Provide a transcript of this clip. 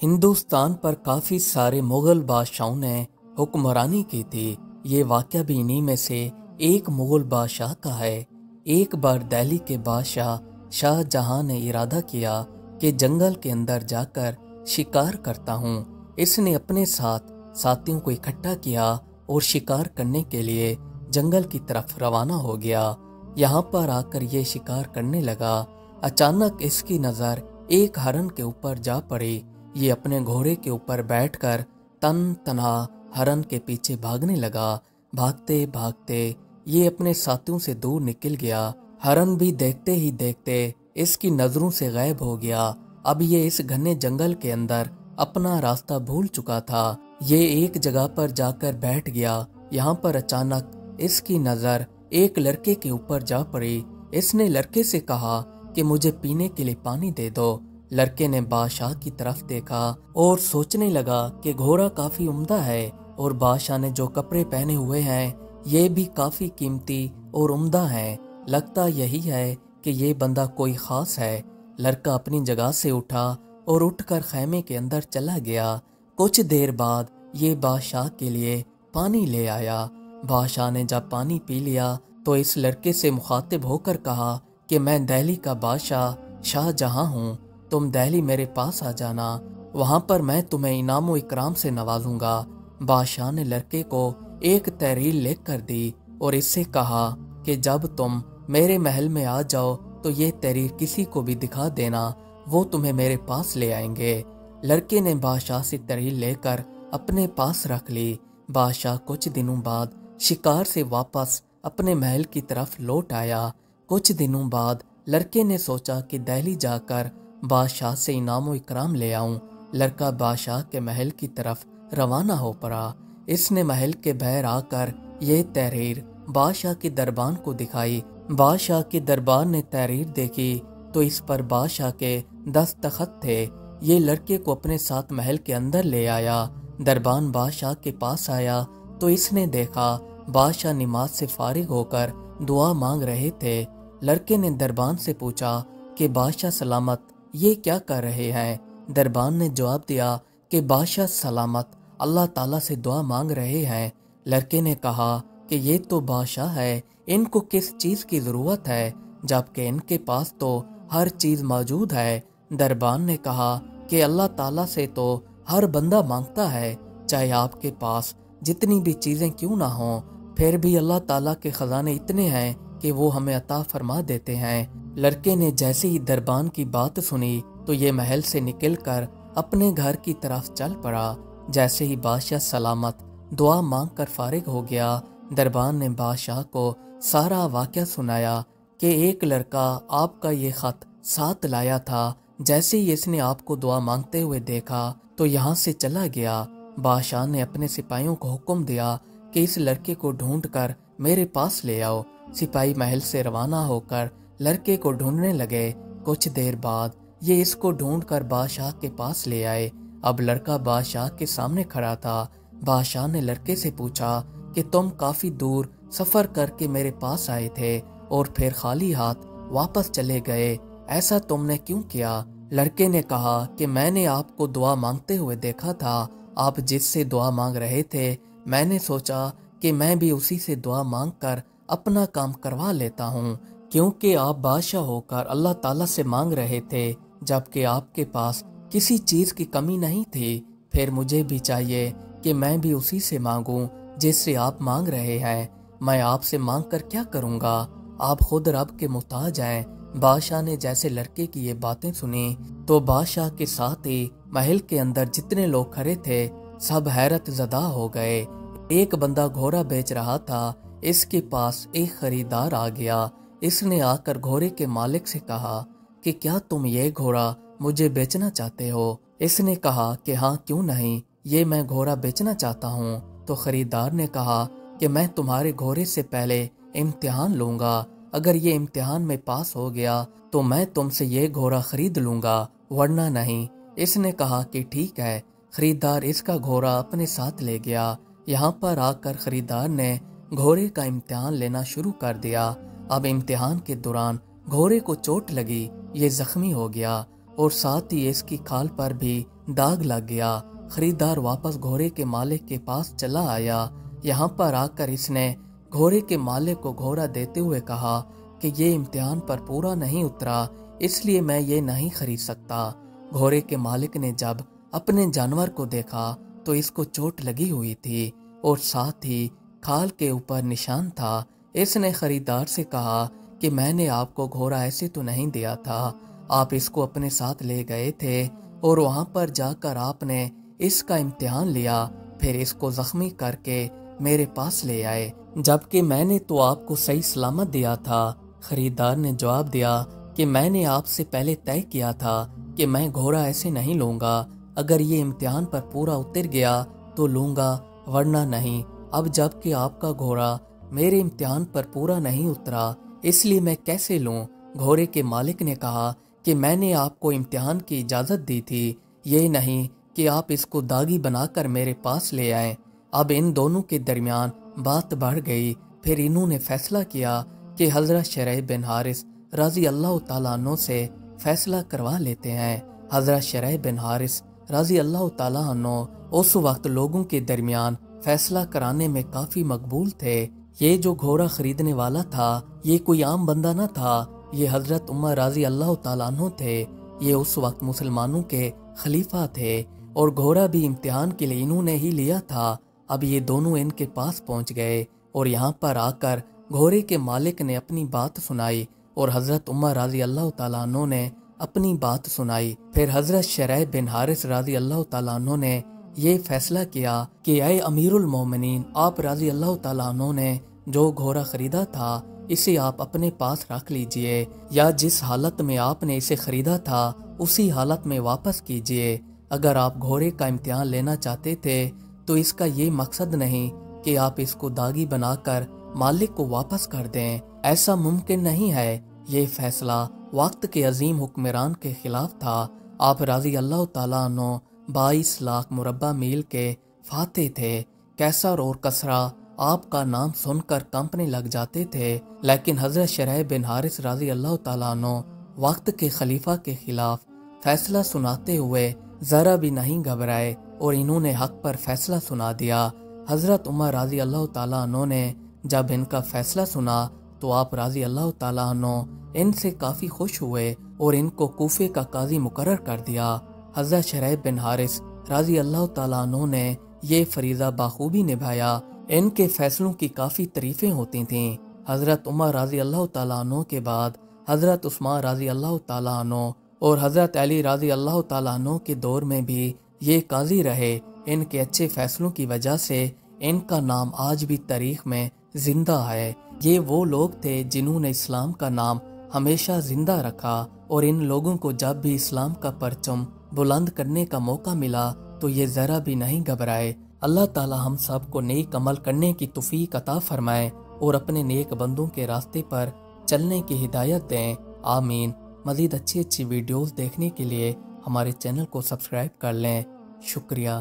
ہندوستان پر کافی سارے مغل بادشاہوں نے حکمرانی کی تھی۔ یہ واقعہ بھی انہی میں سے ایک مغل بادشاہ کا ہے۔ ایک بار دہلی کے بادشاہ شاہ جہاں نے ارادہ کیا کہ جنگل کے اندر جا کر شکار کرتا ہوں۔ اس نے اپنے ساتھ ساتھیوں کو اکٹھا کیا اور شکار کرنے کے لیے جنگل کی طرف روانہ ہو گیا۔ یہاں پر آ کر یہ شکار کرنے لگا۔ اچانک اس کی نظر ایک ہرن کے اوپر جا پڑی۔ یہ اپنے گھوڑے کے اوپر بیٹھ کر تنہا ہرن کے پیچھے بھاگنے لگا۔ بھاگتے بھاگتے یہ اپنے ساتھیوں سے دور نکل گیا۔ ہرن بھی دیکھتے ہی دیکھتے اس کی نظروں سے غائب ہو گیا۔ اب یہ اس گھنے جنگل کے اندر اپنا راستہ بھول چکا تھا۔ یہ ایک جگہ پر جا کر بیٹھ گیا۔ یہاں پر اچانک اس کی نظر ایک لڑکے کے اوپر جا پڑی۔ اس نے لڑکے سے کہا کہ مجھے پینے کے لیے پانی دے دو۔ لڑکے نے بادشاہ کی طرف دیکھا اور سوچنے لگا کہ گھوڑا کافی عمدہ ہے اور بادشاہ نے جو کپڑے پہنے ہوئے ہیں یہ بھی کافی قیمتی اور عمدہ ہیں۔ لگتا یہی ہے کہ یہ بندہ کوئی خاص ہے۔ لڑکا اپنی جگہ سے اٹھا اور اٹھ کر خیمے کے اندر چلا گیا۔ کچھ دیر بعد یہ بادشاہ کے لیے پانی لے آیا۔ بادشاہ نے جب پانی پی لیا تو اس لڑکے سے مخاطب ہو کر کہا کہ میں دہلی کا بادشاہ شاہ جہاں ہوں، تم دہلی میرے پاس آ جانا، وہاں پر میں تمہیں انعام و اکرام سے نوازوں گا۔ بادشاہ نے لڑکے کو ایک تحریر لکھ کر دی اور اس سے کہا کہ جب تم میرے محل میں آ جاؤ تو یہ تحریر کسی کو بھی دکھا دینا، وہ تمہیں میرے پاس لے آئیں گے۔ لڑکے نے بادشاہ سے تحریر لے کر اپنے پاس رکھ لی۔ بادشاہ کچھ دنوں بعد شکار سے واپس اپنے محل کی طرف لوٹ آیا۔ کچھ دنوں بعد لڑکے نے سوچا کہ دہلی جا کر بادشاہ سے انعام و اکرام لے آؤں۔ لڑکا بادشاہ کے محل کی طرف روانہ ہو پڑا۔ اس نے محل کے باہر آ کر یہ تحریر بادشاہ کے دربان کو دکھائی۔ بادشاہ کے دربان نے تحریر دیکھی تو اس پر بادشاہ کے دستخط تھے۔ یہ لڑکے کو اپنے ساتھ محل کے اندر لے آیا۔ دربان بادشاہ کے پاس آیا تو اس نے دیکھا بادشاہ نماز سے فارغ ہو کر دعا مانگ رہے تھے۔ لڑکے نے دربان سے پوچھا کہ بادشاہ سلامت، یہ کیا کر رہے ہیں؟ دربان نے جواب دیا کہ بادشاہ سلامت اللہ تعالیٰ سے دعا مانگ رہے ہیں۔ لڑکے نے کہا کہ یہ تو بادشاہ ہے، ان کو کس چیز کی ضرورت ہے جبکہ ان کے پاس تو ہر چیز موجود ہے۔ دربان نے کہا کہ اللہ تعالیٰ سے تو ہر بندہ مانگتا ہے، چاہے آپ کے پاس جتنی بھی چیزیں کیوں نہ ہوں، پھر بھی اللہ تعالیٰ کے خزانے اتنے ہیں کہ وہ ہمیں عطا فرما دیتے ہیں۔ لڑکے نے جیسے ہی دربان کی بات سنی تو یہ محل سے نکل کر اپنے گھر کی طرف چل پڑا۔ جیسے ہی بادشاہ سلامت دعا مانگ کر فارغ ہو گیا، دربان نے بادشاہ کو سارا واقعہ سنایا کہ ایک لڑکا آپ کا یہ خط ساتھ لایا تھا، جیسے ہی اس نے آپ کو دعا مانگتے ہوئے دیکھا تو یہاں سے چلا گیا۔ بادشاہ نے اپنے سپاہیوں کو حکم دیا کہ اس لڑکے کو ڈھونڈ کر میرے پاس لے آؤ۔ سپاہی محل سے روانہ ہو کر لڑکے کو ڈھونڈنے لگے۔ کچھ دیر بعد یہ اس کو ڈھونڈ کر بادشاہ کے پاس لے آئے۔ اب لڑکا بادشاہ کے سامنے کھڑا تھا۔ بادشاہ نے لڑکے سے پوچھا کہ تم کافی دور سفر کر کے میرے پاس آئے تھے اور پھر خالی ہاتھ واپس چلے گئے، ایسا تم نے کیوں کیا؟ لڑکے نے کہا کہ میں نے آپ کو دعا مانگتے ہوئے دیکھا تھا، آپ جس سے دعا مانگ رہے تھے، میں نے سوچا کہ میں بھی اسی سے دعا مانگ کر اپنا کام کروا لیتا ہوں، کیونکہ آپ بادشاہ ہو کر اللہ تعالیٰ سے مانگ رہے تھے جبکہ آپ کے پاس کسی چیز کی کمی نہیں تھی، پھر مجھے بھی چاہیے کہ میں بھی اسی سے مانگوں جس سے آپ مانگ رہے ہیں۔ میں آپ سے مانگ کر کیا کروں گا؟ آپ خود رب کے محتاج ہیں۔ بادشاہ نے جیسے لڑکے کی یہ باتیں سنی تو بادشاہ کے ساتھ ہی محل کے اندر جتنے لوگ کھڑے تھے سب حیرت زدہ ہو گئے۔ ایک بندہ گھوڑا بیچ رہا تھا، اس کے پاس ایک خریدار آ گیا۔ اس نے آ کر گھوڑے کے مالک سے کہا کہ کیا تم یہ گھوڑا مجھے بیچنا چاہتے ہو؟ اس نے کہا کہ ہاں، کیوں نہیں، یہ میں گھوڑا بیچنا چاہتا ہوں۔ تو خریدار نے کہا کہ میں تمہارے گھوڑے سے پہلے امتحان لوں گا، اگر یہ امتحان میں پاس ہو گیا تو میں تم سے یہ گھوڑا خرید لوں گا، ورنہ نہیں۔ اس نے کہا کہ ٹھیک ہے۔ خریدار اس کا گھوڑا اپنے ساتھ لے گیا۔ یہاں پر آ کر خریدار نے گھوڑے کا امتحان لینا شروع کر دیا۔ اب امتحان کے دوران گھوڑے کو چوٹ لگی، یہ زخمی ہو گیا اور ساتھ ہی اس کی کھال پر بھی داغ لگ گیا۔ خریدار واپس گھوڑے کے مالک کے پاس چلا آیا۔ یہاں پر آ کر اس نے گھوڑے کے مالک کو گھوڑا دیتے ہوئے کہا کہ یہ امتحان پر پورا نہیں اترا، اس لیے میں یہ نہیں خرید سکتا۔ گھوڑے کے مالک نے جب اپنے جانور کو دیکھا تو اس کو چوٹ لگی ہوئی تھی اور ساتھ ہی کھال کے اوپر نشان تھا۔ اس نے خریدار سے کہا کہ میں نے آپ کو گھوڑا ایسے تو نہیں دیا تھا، آپ اس کو اپنے ساتھ لے گئے تھے اور وہاں پر جا کر آپ نے اس کا امتحان لیا، پھر اس کو زخمی کر کے میرے پاس لے آئے، جبکہ میں نے تو آپ کو صحیح سلامت دیا تھا۔ خریدار نے جواب دیا کہ میں نے آپ سے پہلے طے کیا تھا کہ میں گھوڑا ایسے نہیں لوں گا، اگر یہ امتحان پر پورا اتر گیا تو لوں گا ورنہ نہیں۔ اب جب کہ آپ کا گھوڑا میرے امتحان پر پورا نہیں اترا، اس لیے میں کیسے لوں؟ گھوڑے کے مالک نے کہا کہ میں نے آپ کو امتحان کی اجازت دی تھی، یہ نہیں کہ آپ اس کو داغی بنا کر میرے پاس لے آئیں۔ اب ان دونوں کے درمیان بات بڑھ گئی۔ پھر انہوں نے فیصلہ کیا کہ حضرت شریح بن حارث رضی اللہ تعالیٰ عنہ سے فیصلہ کروا لیتے ہیں۔ حضرت شریح بن حارث رضی اللہ تعالیٰ عنہ اس وقت لوگوں کے درمیان فیصلہ کرانے میں کافی مقبول تھے۔ یہ جو گھوڑا خریدنے والا تھا یہ کوئی عام بندہ نہ تھا، یہ حضرت عمر رضی اللہ تعالیٰ عنہ تھے۔ یہ اس وقت مسلمانوں کے خلیفہ تھے اور گھوڑا بھی امتحان کے لیے انہوں نے ہی لیا تھا۔ اب یہ دونوں ان کے پاس پہنچ گئے اور یہاں پر آ کر گھوڑے کے مالک نے اپنی بات سنائی اور حضرت عمر رضی اللہ تعالیٰ عنہ نے اپنی بات سنائی۔ پھر حضرت شریح بن حارث رضی اللہ تعالیٰ عنہ نے یہ فیصلہ کیا کہ اے امیر المومنین، آپ رضی اللہ تعالیٰ عنہ نے جو گھوڑا خریدا تھا اسے آپ اپنے پاس رکھ لیجئے، یا جس حالت میں آپ نے اسے خریدا تھا اسی حالت میں واپس کیجئے۔ اگر آپ گھوڑے کا امتحان لینا چاہتے تھے تو اس کا یہ مقصد نہیں کہ آپ اس کو داغی بنا کر مالک کو واپس کر دیں، ایسا ممکن نہیں ہے۔ یہ فیصلہ وقت کے عظیم حکمران کے خلاف تھا۔ آپ رضی اللہ تعالیٰ عنہ 22 لاکھ مربع میل کے فاتح تھے۔ کیسر اور کسرا آپ کا نام سن کر کانپنے لگ جاتے تھے، لیکن حضرت شریح بن حارث رضی اللہ تعالیٰ عنہ وقت کے خلیفہ کے خلاف فیصلہ سناتے ہوئے ذرا بھی نہیں گھبرائے اور انہوں نے حق پر فیصلہ سنا دیا۔ حضرت عمر رضی اللہ تعالیٰ عنہ نے جب ان کا فیصلہ سنا تو آپ رضی اللہ تعالیٰ عنہ ان سے کافی خوش ہوئے اور ان کو کوفے کا قاضی مقرر کر دیا۔ حضرت شریح بن حارث رضی اللہ تعالیٰ عنہ نے یہ فریضہ بخوبی نبھایا۔ ان کے فیصلوں کی کافی تعریفیں ہوتی تھیں۔ حضرت عمر رضی اللہ تعالیٰ عنہ کے بعد حضرت عثمان رضی اللہ تعالیٰ عنہ اور حضرت علی رضی اللہ تعالیٰ عنہ کے دور میں بھی یہ قاضی رہے۔ ان کے اچھے فیصلوں کی وجہ سے ان کا نام آج بھی تاریخ میں زندہ ہے۔ یہ وہ لوگ تھے جنہوں نے اسلام کا نام ہمیشہ زندہ رکھا، اور ان لوگوں کو جب بھی اسلام کا پرچم بلند کرنے کا موقع ملا تو یہ ذرا بھی نہیں گھبرائے۔ اللہ تعالی ہم سب کو نیک عمل کرنے کی توفیق عطا فرمائے اور اپنے نیک بندوں کے راستے پر چلنے کی ہدایت دیں، آمین۔ مزید اچھی ویڈیوز دیکھنے کے لیے ہمارے چینل کو سبسکرائب کر لیں۔ شکریہ۔